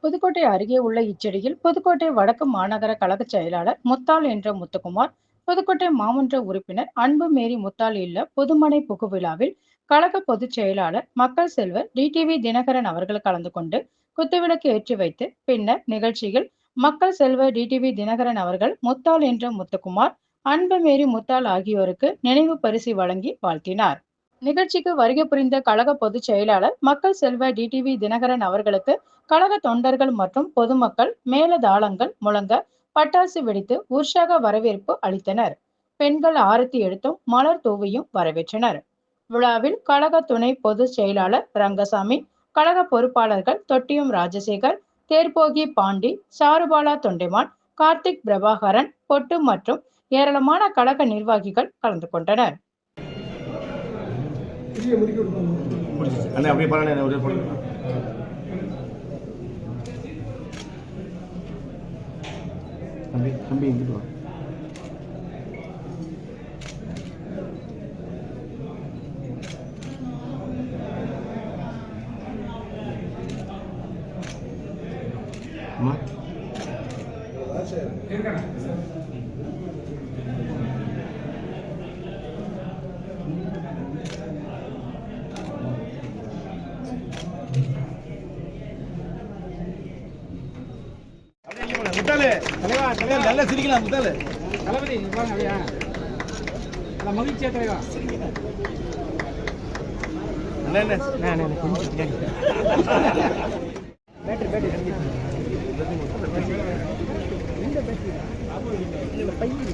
புதுக்கோட்டை அருகே உள்ள இச்செடியில் புதுக்கோட்டை வடக்கு மாநகர கழக செயலாளர் முத்தாள் என்ற முத்துக்குமார், புதுக்கோட்டை மாமன்ற உறுப்பினர் அன்புமேரி முத்தாள் இல்ல புதுமனை புகுவிழாவில் கழக பொதுச் செயலாளர் மக்கள் செல்வர் டிடிவி தினகரன் அவர்கள் கலந்து கொண்டு குத்துவிளக்கு ஏற்றி வைத்து, பின்னர் நிகழ்ச்சியில் மக்கள் செல்வர் டிடிவி தினகரன் அவர்கள் முத்தாள் என்ற முத்துக்குமார், அன்புமேரி முத்தாள் ஆகியோருக்கு நினைவு பரிசு வழங்கி வாழ்த்தினார். நிகழ்ச்சிக்கு வருகை புரிந்த கழக பொதுச் செயலாளர் மக்கள் செல்வ டிடிவி தினகரன் அவர்களுக்கு கழக தொண்டர்கள் மற்றும் பொதுமக்கள் மேலதாளங்கள் முழங்க பட்டாசு வெடித்து உற்சாக வரவேற்பு அளித்தனர். பெண்கள் ஆரத்தி எடுத்தும் மலர் தூவியும் வரவேற்றனர். விழாவில் கழக துணை பொதுச் செயலாளர் ரங்கசாமி, கழக பொறுப்பாளர்கள் தொட்டியம் ராஜசேகர், தேர்போகி பாண்டி, சாருபாலா தொண்டைமான், கார்த்திக் பிரபாகரன், பொட்டு மற்றும் ஏராளமான கழக நிர்வாகிகள் கலந்து கொண்டனர். அண்ணே அப்படியே பாருங்க ஒரே போடுங்க. தம்பி தம்பி இங்கிட்டு வா. அம்மா முத்தாலு தலைவா தலைவா நல்லா சிரிக்கலாம். முத்தாலு தளபதி வாங்க அப்படியா நல்லா மகிழ்ச்சியா தலைவா அண்ணே கொஞ்சம் பேட்டரி பேட்டரி இந்த பேட்டரி பையன்